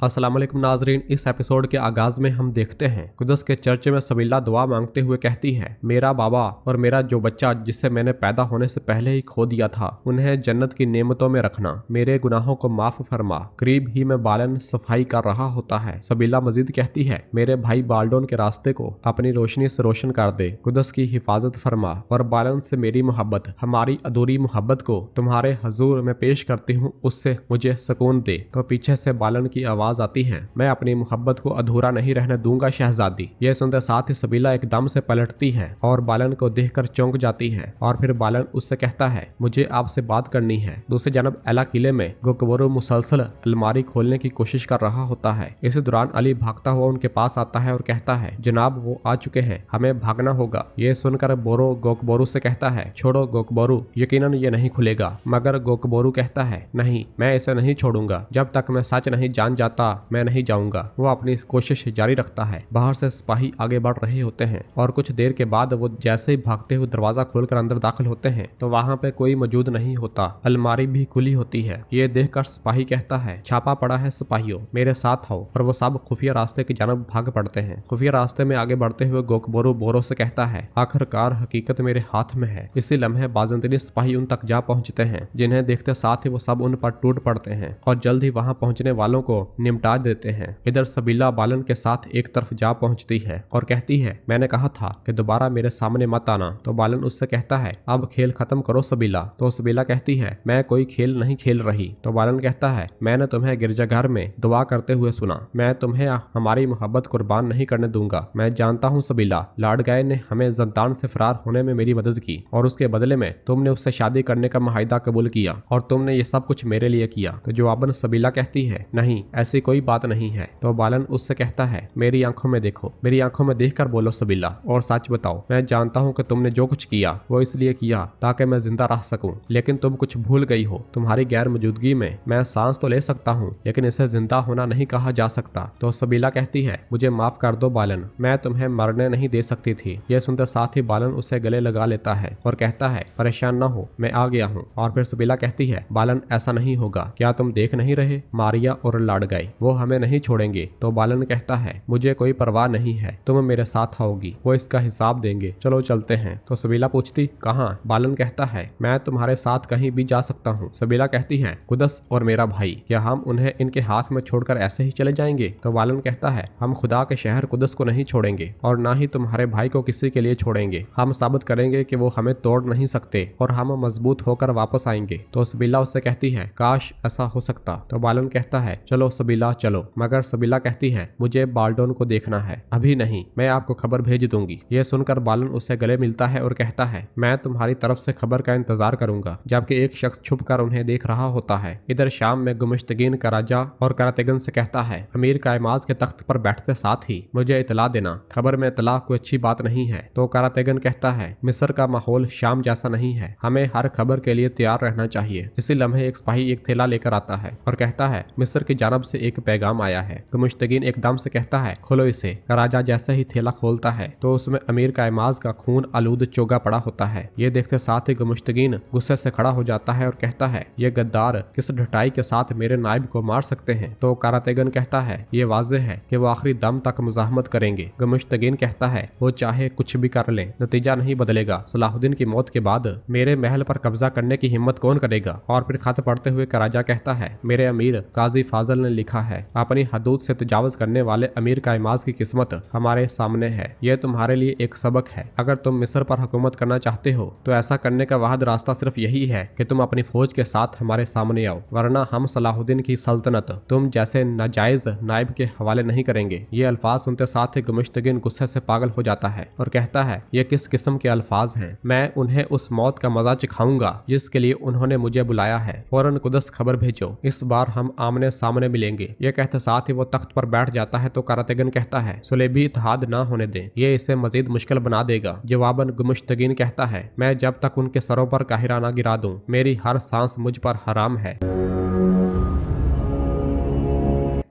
अस्सलाम वालेकुम नाजरीन। इस एपिसोड के आगाज में हम देखते हैं कुदस के चर्च में सबीला दुआ मांगते हुए कहती है, मेरा बाबा और मेरा जो बच्चा जिसे मैंने पैदा होने से पहले ही खो दिया था, उन्हें जन्नत की नेमतों में रखना, मेरे गुनाहों को माफ फरमा। करीब ही में बालन सफाई कर रहा होता है। सबीला मजीद कहती है, मेरे भाई बाल्डोन के रास्ते को अपनी रोशनी से रोशन कर दे, कुदस की हिफाजत फरमा और बालन से मेरी मोहब्बत, हमारी अधूरी मोहब्बत को तुम्हारे हजूर में पेश करती हूँ, उससे मुझे सुकून दे। तो पीछे से बालन की आवाज आती है, मैं अपनी मोहब्बत को अधूरा नहीं रहने दूंगा शहजादी। यह सुनते साथ ही सबीला एकदम से पलटती है और बालन को देखकर चौंक जाती है और फिर बालन उससे कहता है, मुझे आपसे बात करनी है। दूसरी जानब एला किले में गोकबरू मुसलसल अलमारी खोलने की कोशिश कर रहा होता है। इस दौरान अली भागता हुआ उनके पास आता है और कहता है, जनाब वो आ चुके हैं, हमें भागना होगा। ये सुनकर बोरो गोकबरू से कहता है, छोड़ो गोकबरू, यकीनन ये नहीं खुलेगा। मगर गोकबरू कहता है, नहीं, मैं इसे नहीं छोड़ूंगा, जब तक मैं सच नहीं जान जाता मैं नहीं जाऊंगा। वो अपनी कोशिश जारी रखता है। बाहर से सिपाही आगे बढ़ रहे होते हैं और कुछ देर के बाद वो जैसे ही भागते हुए दरवाजा खोलकर अंदर दाखिल होते हैं तो वहाँ पे कोई मौजूद नहीं होता। अलमारी भी खुली होती है। ये देखकर सिपाही कहता है, छापा पड़ा है सिपाहियों, मेरे साथ आओ। और वो सब खुफिया रास्ते की जानब भाग पड़ते हैं। खुफिया रास्ते में आगे बढ़ते हुए गोकबरू बोरो से कहता है, आखिरकार हकीकत मेरे हाथ में है। इसी लम्हे बाजंतनी सिपाही उन तक जा पहुंचते हैं, जिन्हें देखते साथ ही वो सब उन पर टूट पड़ते हैं और जल्द ही वहां पहुंचने वालों को निपटा देते हैं। इधर सबीला बालन के साथ एक तरफ जा पहुंचती है और कहती है, मैंने कहा था कि दोबारा मेरे सामने मत आना। तो बालन उससे कहता है, अब खेल खत्म करो सबीला। तो सबीला कहती है, मैं कोई खेल नहीं खेल रही। तो बालन कहता है, मैंने तुम्हें गिरजाघर में दुआ करते हुए सुना, मैं तुम्हें हमारी मोहब्बत कुर्बान नहीं करने दूंगा। मैं जानता हूँ सबीला, लॉर्ड गाय ने हमें जंतान से फरार होने में मेरी मदद की और उसके बदले में तुमने उससे शादी करने का मुआहदा कबूल किया और तुमने ये सब कुछ मेरे लिए किया। तो जवाबन सबीला कहती है, नहीं, ऐसी कोई बात नहीं है। तो बालन उससे कहता है, मेरी आंखों में देखो, मेरी आंखों में देखकर बोलो सबीला, और सच बताओ। मैं जानता हूँ कि तुमने जो कुछ किया वो इसलिए किया ताकि मैं जिंदा रह सकूं, लेकिन तुम कुछ भूल गई हो। तुम्हारी गैर मौजूदगी में मैं सांस तो ले सकता हूँ, लेकिन इसे जिंदा होना नहीं कहा जा सकता। तो सबीला कहती है, मुझे माफ कर दो बालन, मैं तुम्हें मरने नहीं दे सकती थी। यह सुनते साथ ही बालन उसे गले लगा लेता है और कहता है, परेशान न हो, मैं आ गया हूँ। और फिर सबीला कहती है, बालन ऐसा नहीं होगा, क्या तुम देख नहीं रहे, मारिया और लड़ गए, वो हमें नहीं छोड़ेंगे। तो बालन कहता है, मुझे कोई परवाह नहीं है, तुम मेरे साथ आओगी, वो इसका हिसाब देंगे, चलो चलते हैं। तो सबीला पूछती, कहाँ? बालन कहता है, मैं तुम्हारे साथ कहीं भी जा सकता हूँ। सबीला कहती है, कुदस और मेरा भाई, क्या हम उन्हें इनके हाथ में छोड़कर ऐसे ही चले जाएंगे? तो बालन कहता है, हम खुदा के शहर कुदस को नहीं छोड़ेंगे और ना ही तुम्हारे भाई को किसी के लिए छोड़ेंगे। हम साबित करेंगे कि वो हमें तोड़ नहीं सकते और हम मजबूत होकर वापस आएंगे। तो सबीला उससे कहती है, काश ऐसा हो सकता। तो बालन कहता है, चलो सबीला चलो। मगर सबीला कहती है, मुझे बाल्डोन को देखना है। अभी नहीं, मैं आपको खबर भेज दूंगी। यह सुनकर बालन उससे गले मिलता है और कहता है, मैं तुम्हारी तरफ से खबर का इंतजार करूंगा। जबकि एक शख्स छुप कर उन्हें देख रहा होता है। इधर शाम में गुमश्तगीन का राजा और करातेगन से कहता है, अमीर कायमाज के तख्त पर बैठते साथ ही मुझे इतला देना, खबर में इतला कोई अच्छी बात नहीं है। तो करातेगन कहता है, मिस्र का माहौल शाम जैसा नहीं है, हमें हर खबर के लिए तैयार रहना चाहिए। इसी लम्हे एक सिपाही एक थैला लेकर आता है और कहता है, मिस्र की जानब से एक पैगाम आया है। मुश्तगीन एकदम से कहता है, खोलो इसे। राजा जैसे ही थैला खोलता है तो उसमें अमीर कायमाज का खून आलूद चोगा पड़ा होता है। ये देखते साथ ही मुश्तगीन गुस्से से खड़ा हो जाता है और कहता है, ये गद्दार किस ढटाई के साथ मेरे नायब को मार सकते हैं? तो करातेगन कहता है, ये वाज़ेह है कि वो आखिरी दम तक मुजाहमत करेंगे। मुश्तगीन कहता है, वो चाहे कुछ भी कर ले, नतीजा नहीं बदलेगा। सलाहुद्दीन की मौत के बाद मेरे महल पर कब्जा करने की हिम्मत कौन करेगा? और फिर खत पढ़ते हुए राजा कहता है, मेरे अमीर काजी फाजल ने लिखा है, अपनी हदूद से तजावज करने वाले अमीर कायमाज की किस्मत हमारे सामने है। यह तुम्हारे लिए एक सबक है। अगर तुम मिस्र पर हुकूमत करना चाहते हो तो ऐसा करने का वाहिद रास्ता सिर्फ यही है कि तुम अपनी फौज के साथ हमारे सामने आओ, वरना हम सलाहुद्दीन की सल्तनत तुम जैसे नाजायज नायब के हवाले नहीं करेंगे। ये अल्फाज सुनते साथ ही मुश्तगीन गुस्से से पागल हो जाता है और कहता है, ये किस किस्म के अल्फाज हैं? मैं उन्हें उस मौत का मजा चखाऊंगा जिसके लिए उन्होंने मुझे बुलाया है। फौरन कुदस खबर भेजो, इस बार हम आमने सामने मिलेंगे। ये कहते साथ ही वो तख्त पर बैठ जाता है। तो करातेगन कहता है, सुलेबी इत्तेहाद ना होने दें, ये इसे मजीद मुश्किल बना देगा। जवाबन मुश्तगीन कहता है, मैं जब तक उनके सरों पर काहिरा ना गिरा दूं, मेरी हर सांस मुझ पर हराम है।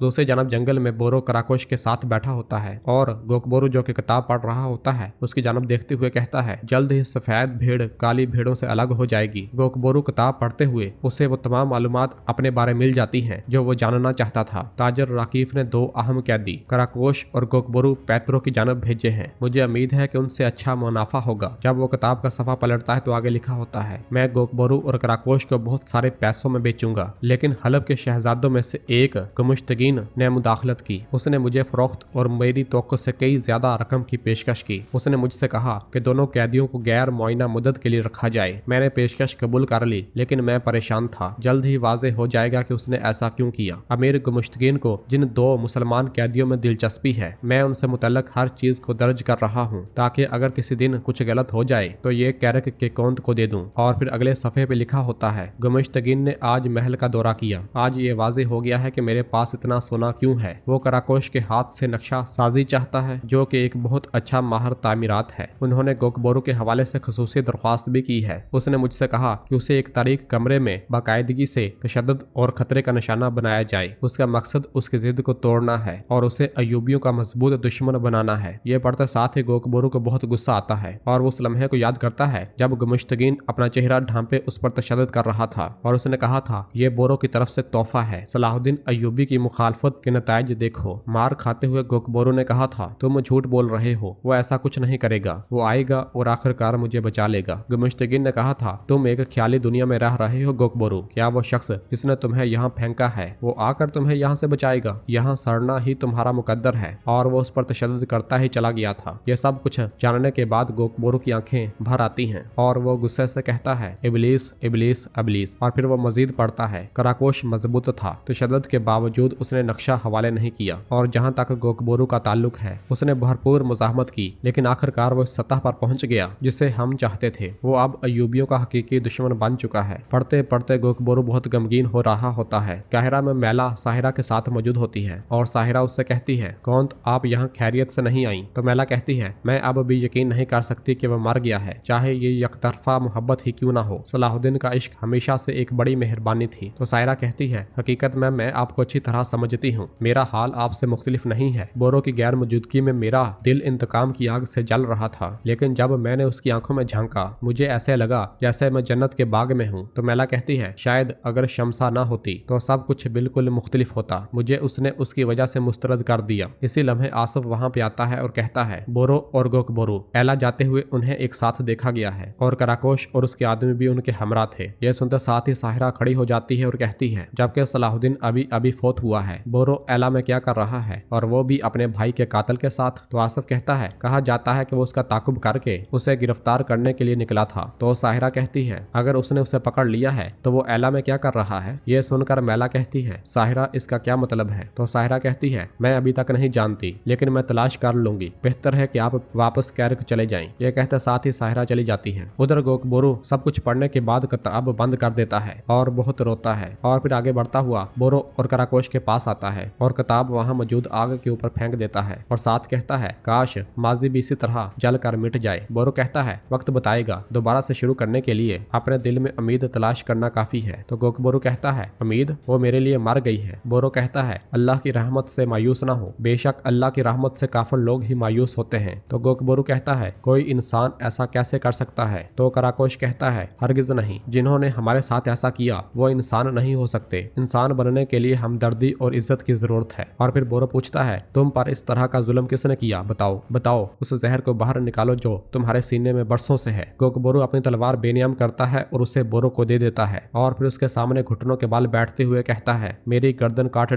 दूसरी जानब जंगल में बोरो कराकोश के साथ बैठा होता है और गोकबोरू जो कि किताब पढ़ रहा होता है उसकी जानब देखते हुए कहता है, जल्द ही सफेद भेड़ काली भेड़ों से अलग हो जाएगी। गोकबोरू किताब पढ़ते हुए उसे वो तमाम मालूमात अपने बारे मिल जाती हैं जो वो जानना चाहता था। ताजर राकीफ ने 2 अहम कैदी कराकोश और गोकबोरू पैतरों की जानब भेजे हैं। मुझे उम्मीद है कि उनसे अच्छा मुनाफा होगा। जब वो किताब का सफा पलटता है तो आगे लिखा होता है, मैं गोकबोरू और कराकोश को बहुत सारे पैसों में बेचूंगा। लेकिन हलब के शहजादों में से एक गुमुश्तगीन ने मुदाखलत की। उसने मुझे फरोख्त और मेरी तवक्को से कई ज्यादा रकम की पेशकश की। उसने मुझसे कहा कि दोनों कैदियों को गैर मुआयना मुद्दत के लिए रखा जाए। मैंने पेशकश कबूल कर ली, लेकिन मैं परेशान था। जल्द ही वाजे हो जाएगा कि उसने ऐसा क्यों किया। अमीर गुमुश्तगीन को जिन 2 मुसलमान कैदियों में दिलचस्पी है, मैं उनसे मुतल्लक हर चीज को दर्ज कर रहा हूँ ताकि अगर किसी दिन कुछ गलत हो जाए तो ये कैरक के कौंद को दे दूं। और फिर अगले सफे पे लिखा होता है, गुमुश्तगीन ने आज महल का दौरा किया। आज ये वाजे हो गया है कि मेरे पास इतना सोना क्यों है। वो कराकोश के हाथ से नक्शा साजी चाहता है जो कि एक बहुत अच्छा माहर तामीरात है। उन्होंने गोकबोरू के हवाले से खसूसी दरख्वास्त भी की है। उसने मुझसे कहा कि उसे एक तारीख कमरे में बाकायदगी से तशद्दुद और खतरे का निशाना बनाया जाए। उसका मकसद उसकी जिद को तोड़ना है और उसे अयूबियों का मजबूत दुश्मन बनाना है। ये पढ़ते साथ ही गोकबोरू को बहुत गुस्सा आता है और वो उस लम्हे को याद करता है जब गुमुश्तगीन अपना चेहरा ढांपे उस पर तशद्दुद कर रहा था और उसने कहा था, ये बोरो की तरफ से तोहफा है। सलाहुद्दीन अयूबी की मुखालफत के नताइज देखो। मार खाते हुए गोकबोरू ने कहा था, तुम झूठ बोल रहे हो, वो ऐसा कुछ नहीं करेगा। वो आएगा और आखिरकार मुझे बचा लेगा। गुमुश्तगीन ने कहा था, तुम एक ख्याली दुनिया में रह रहे हो गोकबोरू। क्या वो शख्स जिसने तुम्हें यहाँ फेंका है वो आकर तुम्हें यहाँ से बचाएगा? यहाँ सड़ना ही तुम्हारा मुकद्दर है। और वो उस पर तशद्दुद करता ही चला गया था। ये सब कुछ जानने के बाद गोकबोरू की आंखें भर आती हैं और वो गुस्से से कहता है, इबलीस इबलीस इबलीस। और फिर वो मजीद पढ़ता है, कराकोश मजबूत था, तशद्दुद के बावजूद उसने नक्शा हवाले नहीं किया और जहाँ तक गोकबोरू का ताल्लुक है उसने भरपूर मुजाहमत की, लेकिन आखिरकार वो इस सतह पर पहुंच गया जिसे हम चाहते थे। वो अब अयूबियों का हकीकी दुश्मन बन चुका है। पढ़ते पढ़ते गोकबोरू बहुत गमगीन हो रहा होता है। काहिरा में मैला साहिरा के साथ मौजूद होती है और साहिरा उससे कहती है, कौन आप यहाँ खैरियत से नहीं आई? तो मैला कहती है, मैं अब भी यकीन नहीं कर सकती कि वह मर गया है, चाहे ये यकतरफा मोहब्बत ही क्यों ना हो। सलाहुद्दीन का इश्क हमेशा से एक बड़ी मेहरबानी थी। तो साहिरा कहती है, हकीकत में मैं आपको अच्छी तरह समझती हूँ। मेरा हाल आपसे मुख्तलिफ नहीं है। बोरो की गैर मौजूदगी में मेरा दिल इंतकाम की आग से जल रहा था, लेकिन जब मैंने उसकी आंखों में झांका मुझे ऐसे लगा जैसे मैं जन्नत के बाग में हूँ। तो मैला कहती है, शायद अगर शमसा ना होती तो सब कुछ बिल्कुल मुख्तलिफ होता। मुझे उसने उसकी वजह से मुस्तरद कर दिया। इसी लम्हे आसफ वहाँ पे आता है और कहता है, बोरो और गोकबोरू एला जाते हुए उन्हें एक साथ देखा गया है और कराकोश और उसके आदमी भी उनके हमरा थे। यह सुनते साथ ही साहिरा खड़ी हो जाती है और कहती है, जबकि सलाहुद्दीन अभी अभी फोत हुआ है, बोरो एला में क्या कर रहा है और वो भी अपने भाई के कातिल के साथ? तो आसफ कहता है, कहा जाता है कि वो उसका ताकुब करके उसे गिरफ्तार करने के लिए निकला था। तो साहिरा कहती है, अगर उसने उसे पकड़ लिया है तो वो एला में क्या कर रहा है? ये सुनकर मैला कहती है, साहिरा इसका क्या मतलब है? तो साहिरा कहती है, मैं अभी तक नहीं जानती, लेकिन मैं तलाश कर लूंगी। बेहतर है कि आप वापस कैरक चले जाएं। यह कहते साथ ही साहिरा चली जाती है। उधर गोकबोरू सब कुछ पढ़ने के बाद किताब बंद कर देता है और बहुत रोता है और फिर आगे बढ़ता हुआ बोरो और कराकोश के पास आता है और किताब वहाँ मौजूद आग के ऊपर फेंक देता है और साथ कहता है, काश माजी भी इसी तरह जल कर मिट जाए। बोरो कहता है, वक्त बताएगा। दोबारा से शुरू करने के लिए अपने दिल में उम्मीद तलाश करना काफी है। तो गोकबोरू कहता है, उम्मीद? वो मेरे लिए मर गई है। बोरो कहता है, अल्लाह की रहमत से मायूस ना हो, बेशक अल्लाह की रहमत से काफिर लोग ही मायूस होते हैं। तो गोकबोरू कहता है, कोई इंसान ऐसा कैसे कर सकता है? तो कराकोश कहता है, हरगिज नहीं। जिन्होंने हमारे साथ ऐसा किया वो इंसान नहीं हो सकते। इंसान बनने के लिए हमदर्दी और इज्जत की जरूरत है। और फिर बोरो पूछता है, तुम पर इस तरह का जुल्म किसने किया? बताओ बताओ, उस जहर को बाहर निकालो जो तुम्हारे सीने में बरसों से है। गोकबोरू अपनी तलवार बेनियाम करता है और उसे बोरो को दे देता है और फिर उसके सामने घुटनों के बाल बैठते हुए कहता है, मेरी गर्दन काट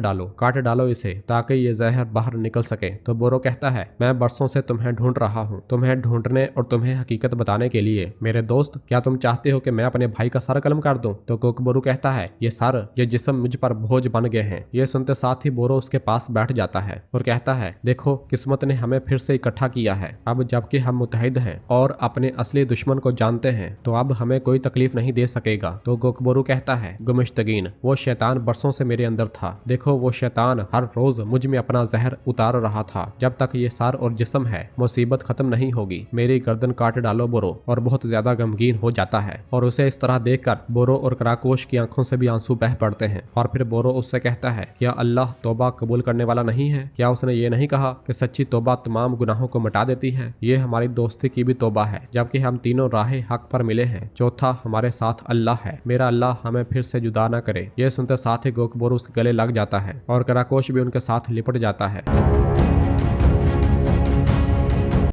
डालो इसे ताकि ये जहर बाहर निकल सके। तो बोरो कहता है, मैं बरसों से तुम्हें ढूंढ रहा हूँ, तुम्हें ढूंढने और तुम्हें हकीकत बताने के लिए। मेरे दोस्त, क्या तुम चाहते हो कि मैं अपने भाई का सर कलम कर दूं? तो गोकबोरू कहता है, ये सर, ये जिस्म मुझ पर बोझ बन गए हैं। ये सुनते साथ ही बोरो उसके पास बैठ जाता है और कहता है, देखो किस्मत ने हमें फिर से इकट्ठा किया है। अब जबकि हम मुतहिद हैं और अपने असली दुश्मन को जानते हैं तो अब हमें कोई तकलीफ नहीं दे सकेगा। तो गोकबोरू कहता है, गुमुश्तगीन, वो शैतान बरसों से मेरे अंदर था। देखो वो शैतान हर रोज मुझ में अपना जहर उतार रहा था। जब तक ये सर और जिस्म है मुसीबत खत्म नहीं होगी। मेरी गर्दन काट डालो बोरो। और बहुत ज्यादा गमगीन हो जाता है और उसे इस तरह देखकर बोरो और कराकोश की आंखों से भी आंसू बह पड़ते हैं। और फिर बोरो उससे कहता है कि क्या अल्लाह तौबा कबूल करने वाला नहीं है? क्या उसने ये नहीं कहा कि सच्ची तौबा तमाम गुनाहों को मिटा देती है? ये हमारी दोस्ती की भी तौबा है, जबकि हम तीनों राहे हक पर मिले हैं। चौथा, हमारे साथ अल्लाह है। मेरा अल्लाह हमें फिर से जुदा न करे। ये सुनते साथ ही गोकबोर उसके गले लग जाता है और कराकोश भी उनके साथ लिपट जाता है।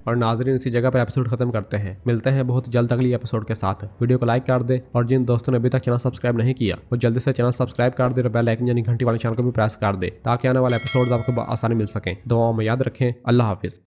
और नाजरीन, इसी जगह पर एपिसोड खत्म करते हैं। मिलते हैं बहुत जल्द अगली एपिसोड के साथ। वीडियो को लाइक कर दे और जिन दोस्तों ने अभी तक चैनल सब्सक्राइब नहीं किया वो जल्दी से चैनल सब्सक्राइब कर दे और बेल आइकन यानी घंटी वाले निशान को भी प्रेस कर दे ताकि आने वाले एपिसोड आपको आसानी मिल सके। दुआओं में याद रखें। अल्लाह हाफिज।